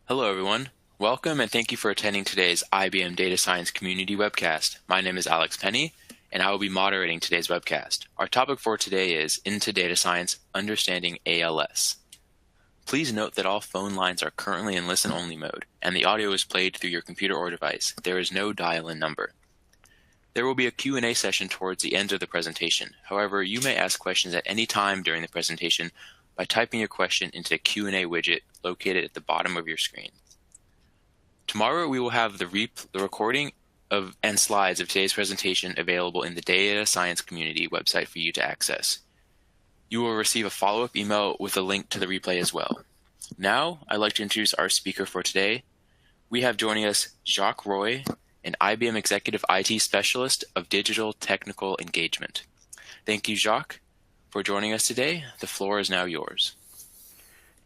Hello, everyone. Welcome and thank you for attending today's IBM Data Science Community webcast. My name is Alex Penny, and I will be moderating today's webcast. Our topic for today is Into Data Science, Understanding ALS. Please note that all phone lines are currently in listen-only mode, and the audio is played through your computer or device. There is no dial-in number. There will be a Q&A session towards the end of the presentation. However, you may ask questions at any time during the presentation by typing your question into the Q&A widget located at the bottom of your screen. Tomorrow, we will have the recording and slides of today's presentation available in the Data Science Community website for you to access. You will receive a follow-up email with a link to the replay as well. Now, I'd like to introduce our speaker for today. We have joining us Jacques Roy, an IBM Executive IT Specialist of Digital Technical Engagement. Thank you, Jacques, for joining us today. The floor is now yours.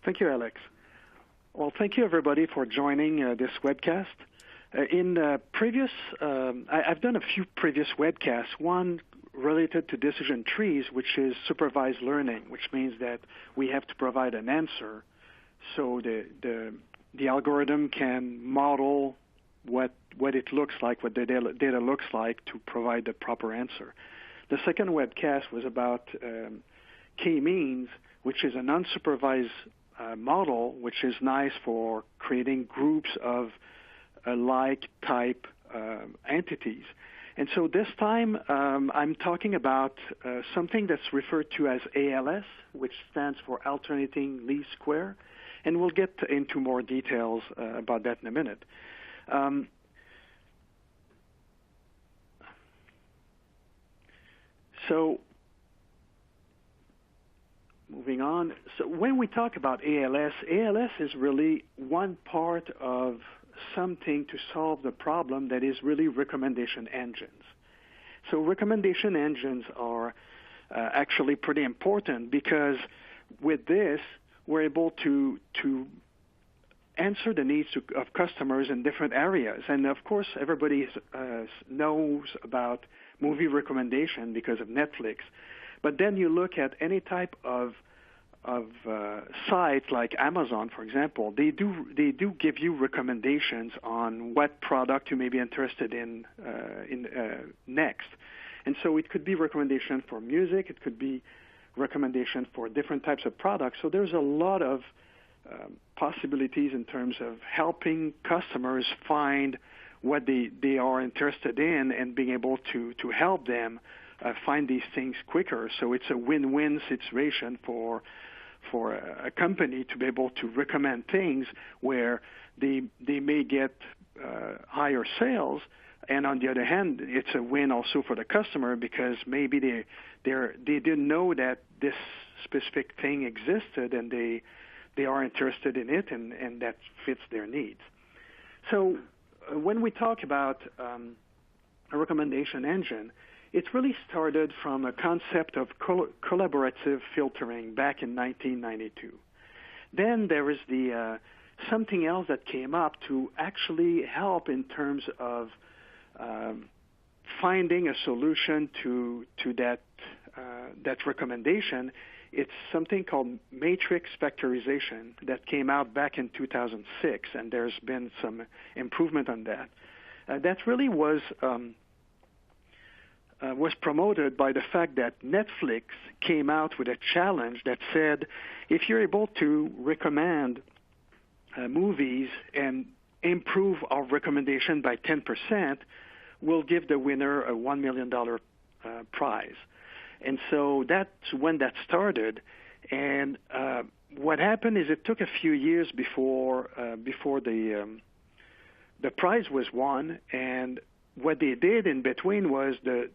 Thank you, Alex. Well, thank you, everybody, for joining this webcast. I've done a few previous webcasts, one related to decision trees, which is supervised learning, which means that we have to provide an answer so the algorithm can model what it looks like, what the data looks like to provide the proper answer. The second webcast was about k-means, which is an unsupervised model, which is nice for creating groups of like type entities. And so this time I'm talking about something that's referred to as ALS, which stands for alternating least square, and we'll get into more details about that in a minute. So moving on. So when we talk about ALS is really one part of something to solve the problem that is really recommendation engines. So recommendation engines are actually pretty important because with this, we're able to answer the needs of customers in different areas. And of course, everybody knows about movie recommendation because of Netflix. But then you look at any type of sites like Amazon, for example, they do give you recommendations on what product you may be interested in next. And so it could be recommendation for music, it could be recommendation for different types of products. So there's a lot of possibilities in terms of helping customers find what they are interested in and being able to help them find these things quicker. So it's a win-win situation for a company to be able to recommend things where they may get higher sales, and on the other hand, it's a win also for the customer because maybe they didn't know that this specific thing existed and they are interested in it and that fits their needs. So when we talk about a recommendation engine, it really started from a concept of collaborative filtering back in 1992. Then there is something else that came up to actually help in terms of finding a solution to that recommendation. It's something called matrix factorization that came out back in 2006, and there's been some improvement on that. That really was promoted by the fact that Netflix came out with a challenge that said, if you're able to recommend movies and improve our recommendation by 10%, we'll give the winner a $1 million prize. And so that's when that started. And what happened is it took a few years before the prize was won. And what they did in between was the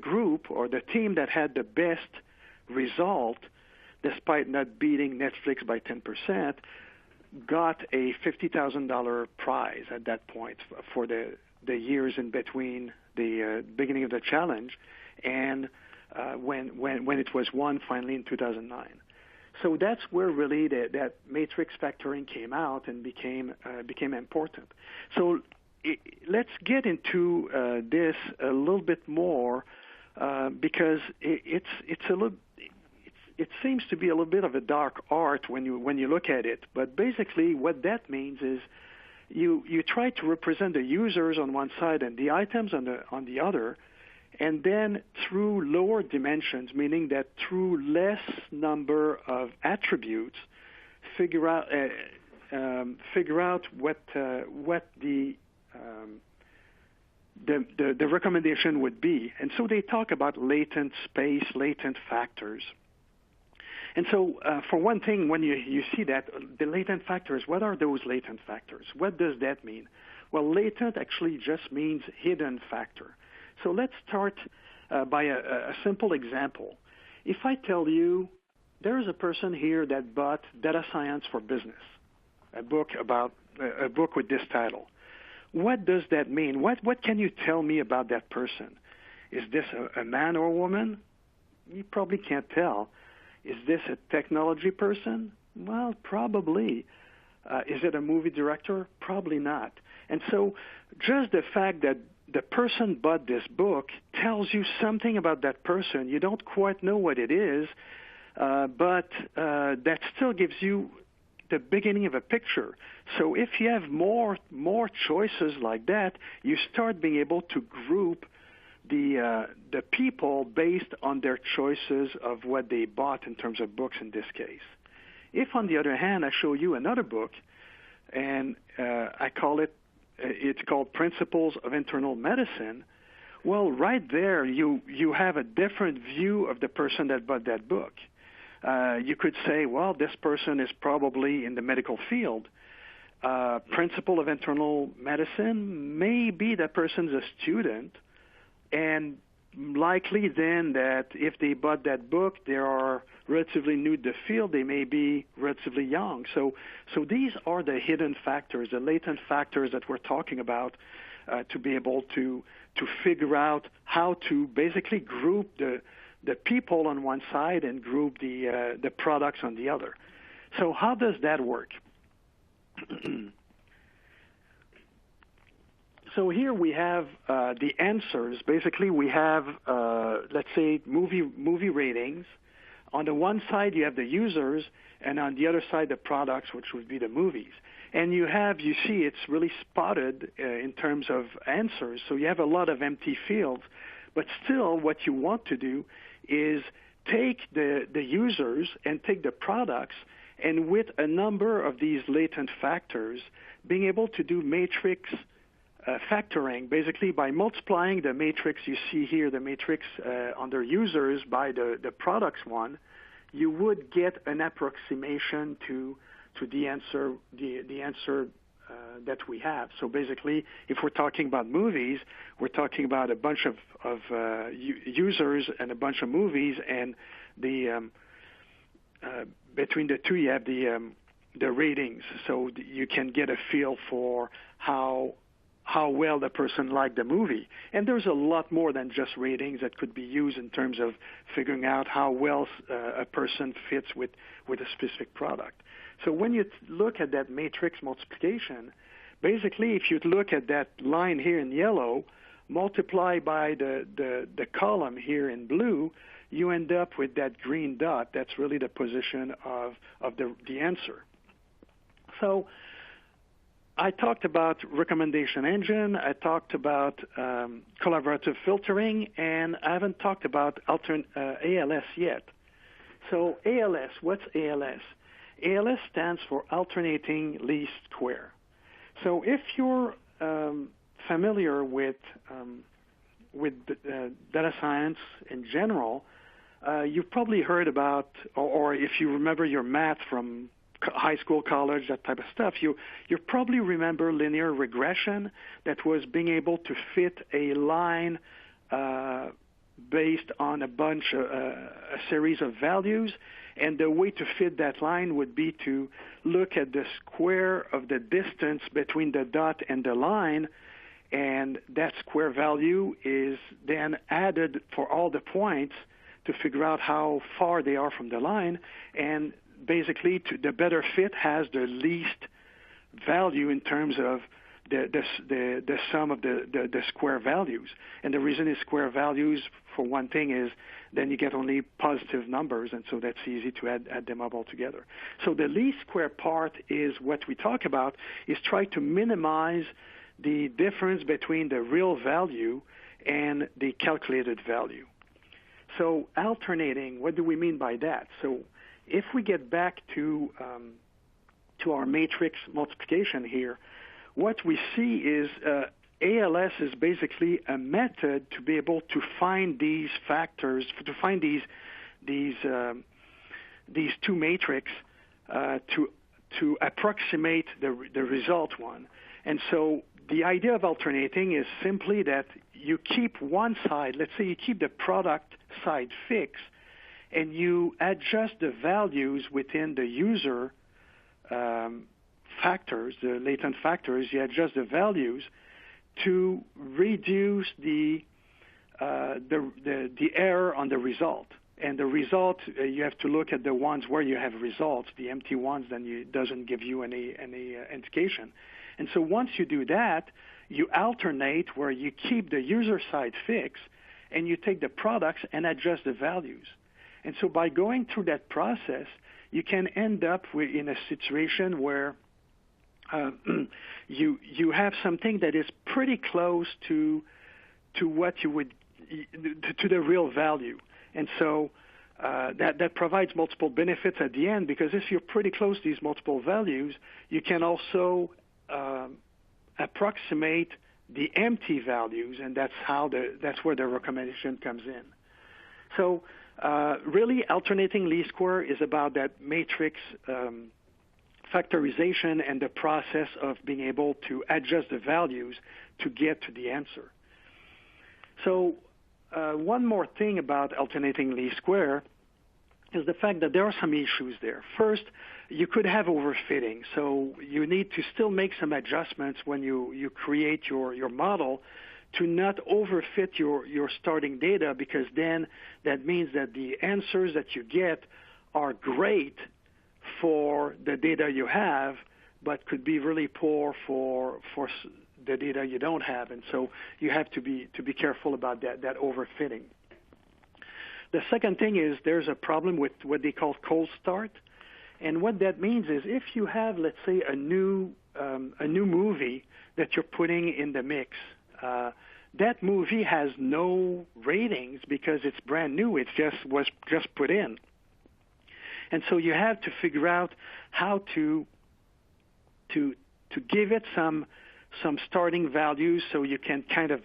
group or the team that had the best result, despite not beating Netflix by 10%, got a $50,000 prize at that point for the years in between the beginning of the challenge and when it was won finally in 2009. So that's where really that matrix factoring came out and became important. So let's get into this a little bit more because it's it seems to be a little bit of a dark art when you look at it. But basically, what that means is you try to represent the users on one side and the items on the other, and then through lower dimensions, meaning that through less number of attributes, figure out what the recommendation would be. And so they talk about latent space, latent factors. And so for one thing, when you see that, the latent factors, what are those latent factors? What does that mean? Well, latent actually just means hidden factor. So let's start by a simple example. If I tell you there is a person here that bought Data Science for Business, a book with this title, what does that mean? What can you tell me about that person? Is this a man or a woman? You probably can't tell. Is this a technology person? Well, probably. Is it a movie director? Probably not. And so just the fact that the person bought this book tells you something about that person. You don't quite know what it is, but that still gives you the beginning of a picture. So if you have more choices like that, you start being able to group the people based on their choices of what they bought in terms of books in this case. If, on the other hand, I show you another book, and it's called Principles of Internal Medicine, well, right there you have a different view of the person that bought that book. You could say, well, this person is probably in the medical field. Principle of Internal Medicine, maybe that person's a student, and likely then that if they bought that book, they are relatively new to the field, they may be relatively young. So these are the hidden factors, the latent factors that we're talking about to be able to figure out how to basically group the people on one side and group the products on the other. So how does that work? So here we have the answers. Basically, we have, let's say, movie ratings. On the one side, you have the users, and on the other side, the products, which would be the movies. And you see it's really spotted in terms of answers. So you have a lot of empty fields. But still, what you want to do is take the users and take the products, and with a number of these latent factors, being able to do matrix factoring, basically by multiplying the matrix you see here, the matrix under users by the products one, you would get an approximation to the answer that we have. So basically, if we're talking about movies, we're talking about a bunch of users and a bunch of movies, and the between the two you have the ratings, so you can get a feel for how well the person liked the movie. And there's a lot more than just ratings that could be used in terms of figuring out how well a person fits with a specific product. So when you look at that matrix multiplication, basically if you look at that line here in yellow, multiply by the column here in blue, you end up with that green dot. That's really the position of the answer. So I talked about recommendation engine, I talked about collaborative filtering, and I haven't talked about ALS yet. So ALS, what's ALS? ALS stands for alternating least square. So if you're familiar with data science in general, you've probably heard about, or if you remember your math from high school, college, that type of stuff, you probably remember linear regression, that was being able to fit a line based on a series of values, and the way to fit that line would be to look at the square of the distance between the dot and the line, and that square value is then added for all the points to figure out how far they are from the line, and basically the better fit has the least value in terms of the sum of the square values. And the reason is square values, for one thing, is then you get only positive numbers, and so that's easy to add them up all together. So the least square part is what we talk about, is try to minimize the difference between the real value and the calculated value. So alternating, what do we mean by that? So if we get back to our matrix multiplication here, what we see is ALS is basically a method to be able to find these factors, to find these two matrices to approximate the result one. And so the idea of alternating is simply that you keep one side, let's say you keep the product side fixed, and you adjust the values within the user factors, the latent factors. You adjust the values to reduce the error on the result. And the result, you have to look at the ones where you have results. The empty ones, then it doesn't give you any indication. And so once you do that, you alternate where you keep the user side fixed, and you take the products and adjust the values. And so by going through that process, you can end up in a situation where you have something that is pretty close to what you would to the real value. And so that provides multiple benefits at the end, because if you're pretty close to these multiple values, you can also approximate the empty values, and that's where the recommendation comes in. So really, alternating least square is about that matrix factorization and the process of being able to adjust the values to get to the answer. So one more thing about alternating least square is the fact that there are some issues there. First, you could have overfitting, so you need to still make some adjustments when you create your model to not overfit your starting data, because then that means that the answers that you get are great for the data you have, but could be really poor for the data you don't have. And so you have to be careful about that overfitting. The second thing is there's a problem with what they call cold start. And what that means is if you have, let's say, a new movie that you're putting in the mix, that movie has no ratings because it's brand new. It was just put in. And so you have to figure out how to give it some starting values so you can kind of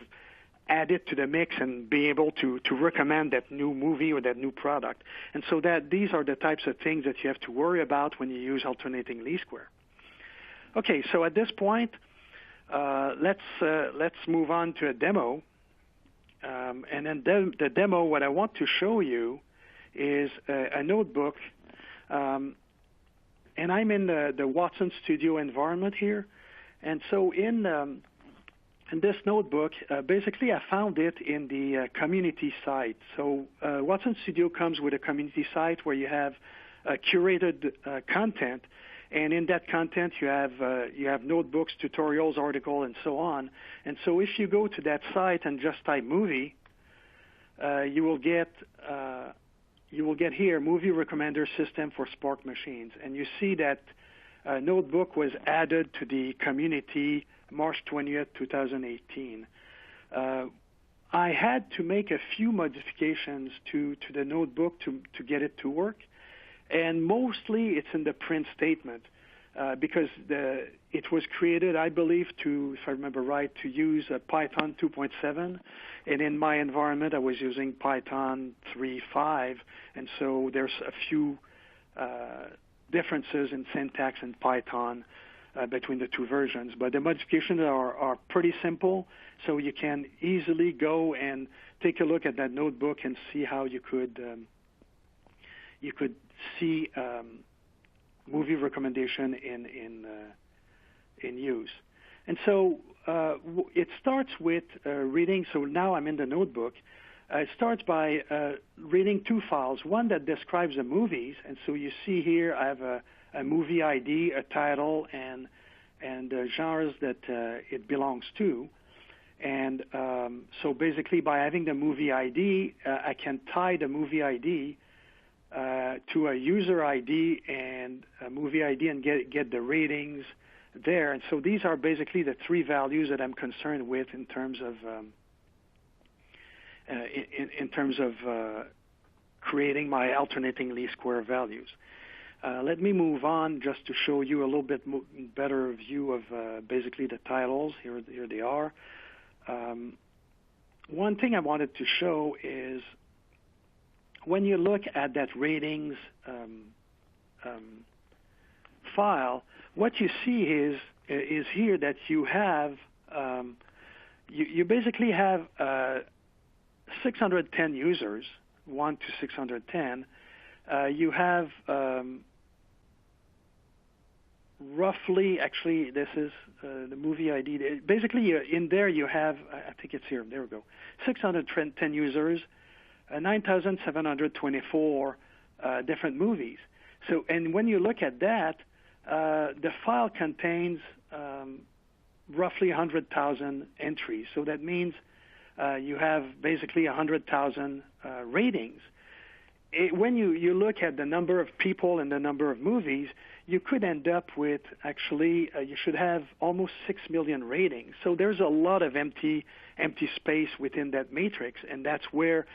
add it to the mix and be able to recommend that new movie or that new product. And so that these are the types of things that you have to worry about when you use alternating least square. Okay, so at this point, let's move on to a demo. And then the demo, what I want to show you is a notebook. And I'm in the Watson Studio environment here. And so in this notebook, basically I found it in the community site. So Watson Studio comes with a community site where you have curated content. And in that content, you have notebooks, tutorials, articles, and so on. And so if you go to that site and just type movie, you will get here movie recommender system for Spark machines. And you see that notebook was added to the community March 20th, 2018. I had to make a few modifications to the notebook to get it to work. And mostly it's in the print statement because it was created, I believe, if I remember right, to use Python 2.7. And in my environment, I was using Python 3.5. And so there's a few differences in syntax in Python between the two versions. But the modifications are pretty simple, so you can easily go and take a look at that notebook and see how you could see movie recommendation in use. And so it starts with reading. So now I'm in the notebook. It starts by reading two files, one that describes the movies. And so you see here I have a movie ID, a title, and and the genres that it belongs to. And so basically, by having the movie ID, I can tie the movie ID to a user ID and a movie ID and get the ratings there. And so these are basically the three values that I'm concerned with in terms of creating my alternating least square values. Let me move on just to show you a little bit better view of basically the titles. Here they are. One thing I wanted to show is when you look at that ratings file, what you see is here that you have you basically have 610 users, 1 to 610. You have roughly, actually, this is the movie ID. Basically, in there you have, I think it's here, there we go, 610 users, 9,724 different movies. So, and when you look at that, the file contains roughly 100,000 entries. So that means you have basically 100,000 ratings. When you look at the number of people and the number of movies, you could end up with actually you should have almost 6 million ratings. So there's a lot of empty space within that matrix, and that's really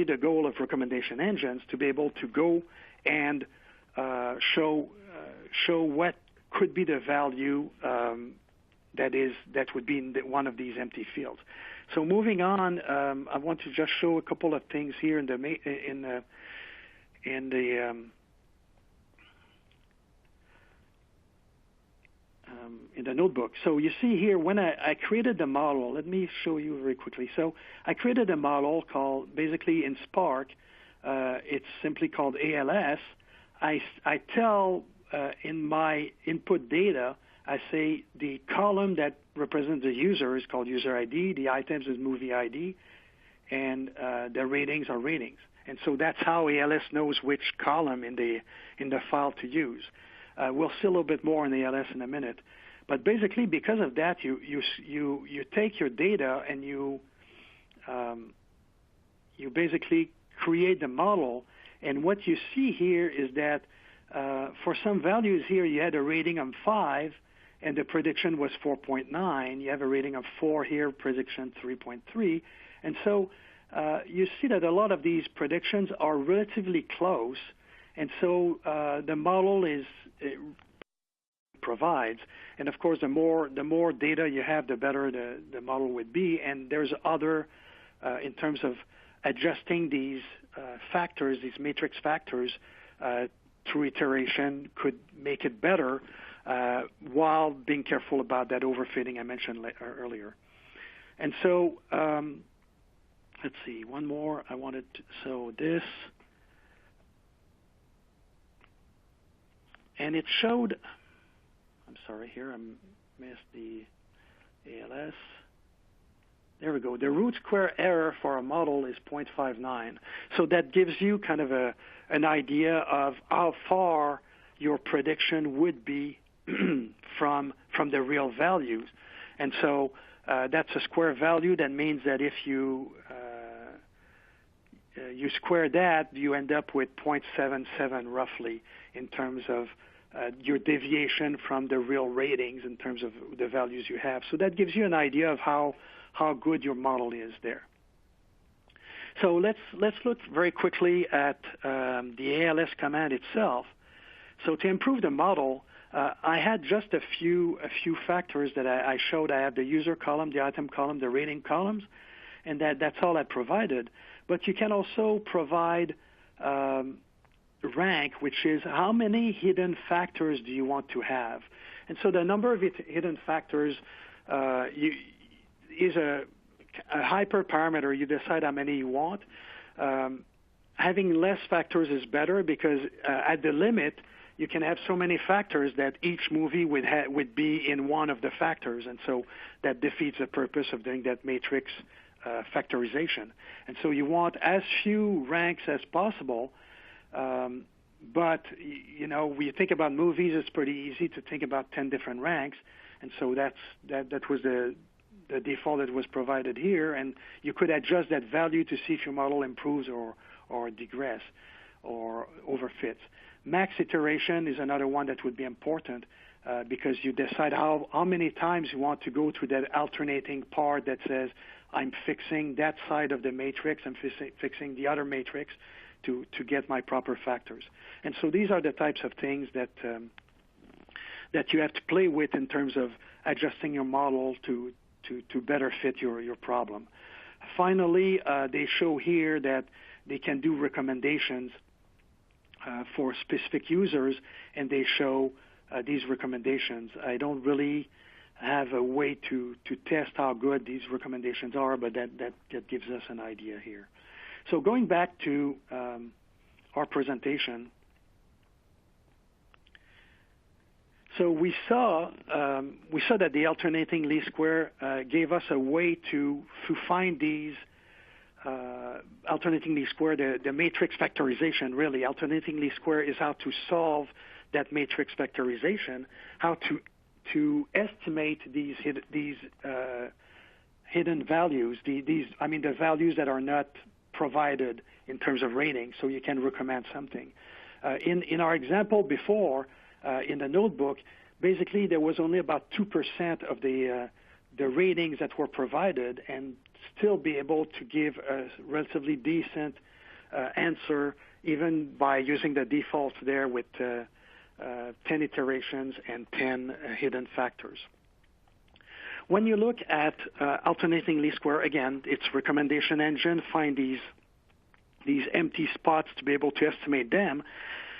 the goal of recommendation engines, to be able to go and show what could be the value that would be in one of these empty fields. So moving on, I want to just show a couple of things here in the notebook. So you see here, when I created the model, let me show you very quickly. So I created a model called, basically in Spark, it's simply called ALS. I tell in my input data, I say the column that represents the user is called user ID, the items is movie ID, and the ratings are ratings. And so that's how ALS knows which column in the file to use. We'll see a little bit more on ALS in a minute. But basically, because of that, you take your data and you basically create the model. And what you see here is that for some values here, you had a rating of 5, and the prediction was 4.9. You have a rating of 4 here, prediction 3.3. And so you see that a lot of these predictions are relatively close. And so the model provides. And of course, the more data you have, the better the model would be. And there's other, in terms of adjusting these factors, these matrix factors, through iteration could make it better while being careful about that overfitting I mentioned earlier. And so, let's see, one more I wanted to, so this, and it showed, I'm sorry, here I missed the ALS. There we go. The root square error for a model is 0.59. So that gives you kind of an idea of how far your prediction would be from the real values. And so that's a square value. That means that if you square that, you end up with 0.77 roughly in terms of your deviation from the real ratings in terms of the values you have. So that gives you an idea of how good your model is there. So let's look very quickly at the ALS command itself. So to improve the model, I had just a few factors that I showed. I have the user column, the item column, the rating columns, and that's all I provided. But you can also provide rank, which is how many hidden factors do you want to have. And so the number of hidden factors is a hyperparameter. You decide how many you want. Having less factors is better because at the limit, you can have so many factors that each movie would be in one of the factors, and so that defeats the purpose of doing that matrix factorization. And so you want as few ranks as possible, But when you think about movies, it's pretty easy to think about 10 different ranks, and so that was the default that was provided here, and you could adjust that value to see if your model improves or degress or overfits. Max iteration is another one that would be important because you decide how many times you want to go through that alternating part that says, I'm fixing that side of the matrix, I'm fixing the other matrix to get my proper factors. And so these are the types of things that you have to play with in terms of adjusting your model to better fit your problem. Finally, they show here that they can do recommendations for specific users, and they show these recommendations. I don't really have a way to test how good these recommendations are, but that gives us an idea here. So going back to our presentation, so we saw that the alternating least square gave us a way to find these alternating least square, the matrix factorization. Really, alternating least square is how to solve that matrix factorization, how to estimate these hidden values. The values that are not provided in terms of rating, so you can recommend something. In our example before, in the notebook, basically there was only about 2% of the ratings that were provided, and still be able to give a relatively decent answer, even by using the defaults there with 10 iterations and 10 hidden factors. When you look at alternating least square, again, it's recommendation engine, find these empty spots to be able to estimate them.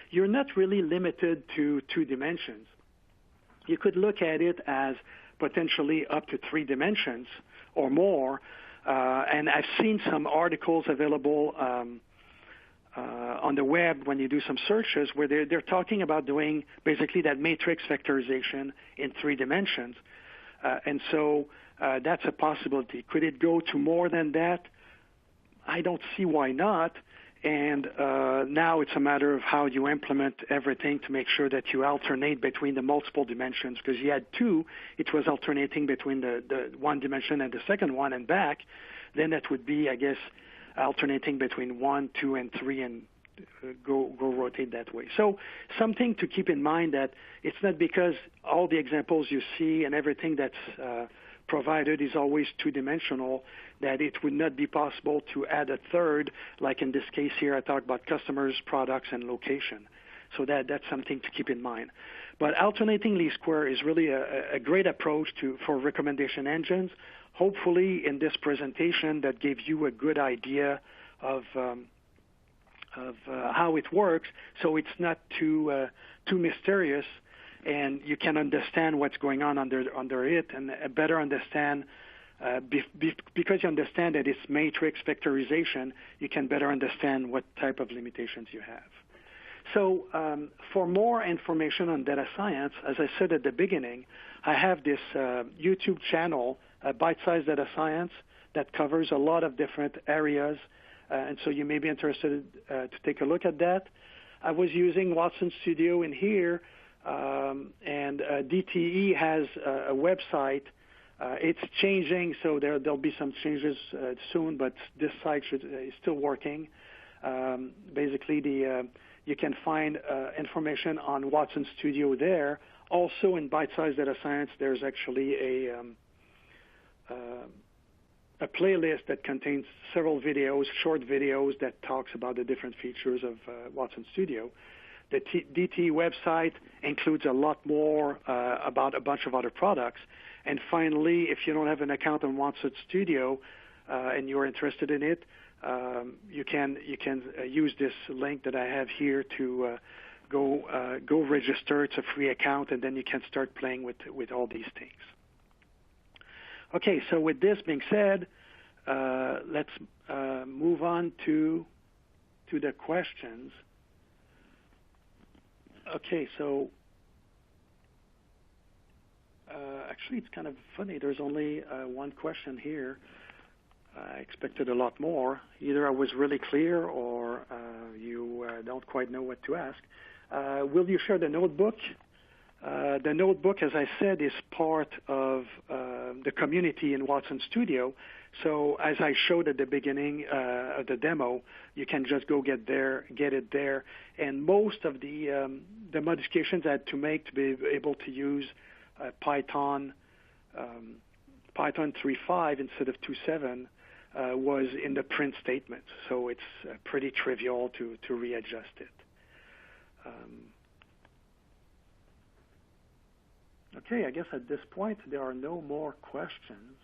You're not really limited to 2 dimensions. You could look at it as potentially up to 3 dimensions or more, and I've seen some articles available on the web when you do some searches where they're talking about doing basically that matrix factorization in 3 dimensions. And so that's a possibility. Could it go to more than that? I don't see why not. And now it's a matter of how you implement everything to make sure that you alternate between the multiple dimensions. Because you had 2, it was alternating between the one dimension and the second one and back. Then that would be, I guess, alternating between 1, 2, and 3 and go rotate that way. So something to keep in mind, that it's not because all the examples you see and everything that's provided is always 2-dimensional that it would not be possible to add a third, like in this case here I talked about customers, products, and location. So that's something to keep in mind. But alternating least square is really a great approach for recommendation engines. Hopefully in this presentation that gives you a good idea of how it works, so it's not too mysterious, and you can understand what's going on under it, and better understand, because you understand that it's matrix factorization, you can better understand what type of limitations you have. So for more information on data science, as I said at the beginning, I have this YouTube channel, Bite-Sized Data Science, that covers a lot of different areas, and so you may be interested to take a look at that. I was using Watson Studio in here, and DTE has a website. It's changing, so there'll be some changes soon, but this site is still working. Basically, you can find information on Watson Studio there. Also, in Bite-Sized Data Science, there's actually a playlist that contains several videos, short videos, that talks about the different features of Watson Studio. The DTE website includes a lot more about a bunch of other products. And finally, if you don't have an account on Watson Studio and you're interested in it, you can use this link that I have here to go register. It's a free account, and then you can start playing with all these things. Okay, so with this being said, let's move on to the questions. Okay, so actually it's kind of funny. There's only one question here. I expected a lot more. Either I was really clear or you don't quite know what to ask. Will you share the notebook? The notebook, as I said, is part of the community in Watson Studio. So as I showed at the beginning of the demo, you can just go get it there. And most of the modifications I had to make to be able to use Python 3.5 instead of 2.7 was in the print statement. So it's pretty trivial to readjust it. Okay, I guess at this point there are no more questions.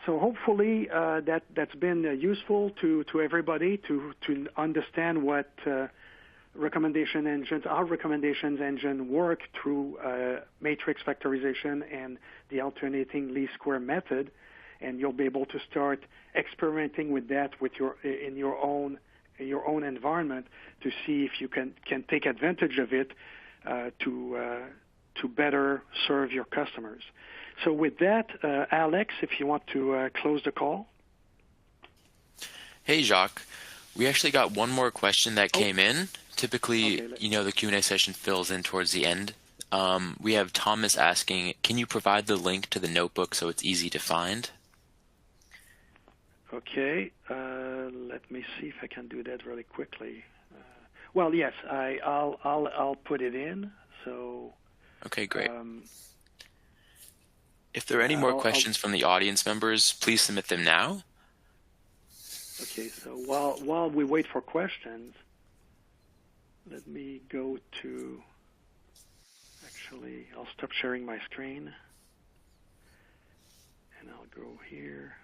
So hopefully that's been useful to everybody to understand what our recommendation engine work through matrix factorization and the alternating least square method, and you'll be able to start experimenting with that in your own environment to see if you can take advantage of it to better serve your customers. So with that, Alex, if you want to close the call. Hey, Jacques. We actually got one more question that came in. Typically, the Q&A session fills in towards the end. We have Thomas asking, can you provide the link to the notebook so it's easy to find? Okay. Let me see if I can do that really quickly. Well, yes, I'll put it in. So. Okay, great. If there are any more questions from the audience members, please submit them now. Okay, so while we wait for questions, let me go to, actually, I'll stop sharing my screen, and I'll go here.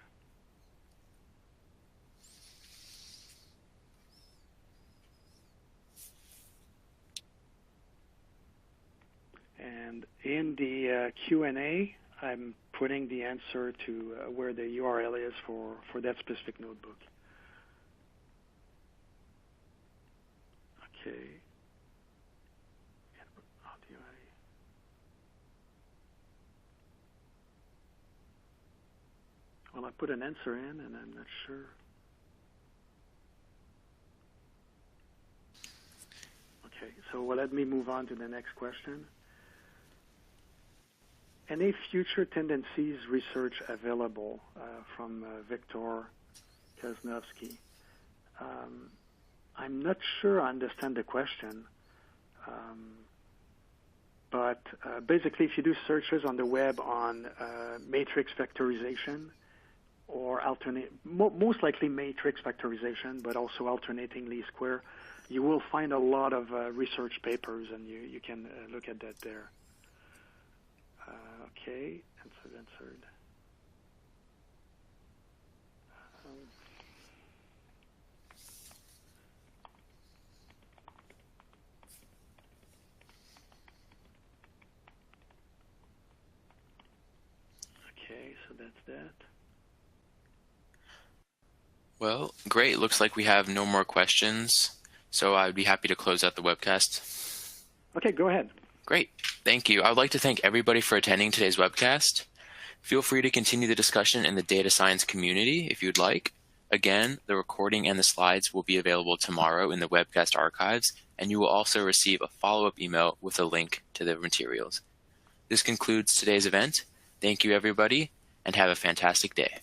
And in the Q&A, I'm putting the answer to where the URL is for that specific notebook. Okay. How do Well, I put an answer in, and I'm not sure. Okay, so let me move on to the next question. Any future tendencies research available from Victor Kaznovsky? I'm not sure I understand the question, but basically if you do searches on the web on matrix factorization or most likely matrix factorization, but also alternating least square, you will find a lot of research papers, and you can look at that there. Okay, answered. Okay, so that's that. Well, great. Looks like we have no more questions, so I'd be happy to close out the webcast. Okay, go ahead. Great. Thank you. I would like to thank everybody for attending today's webcast. Feel free to continue the discussion in the data science community if you'd like. Again, the recording and the slides will be available tomorrow in the webcast archives, and you will also receive a follow-up email with a link to the materials. This concludes today's event. Thank you, everybody, and have a fantastic day.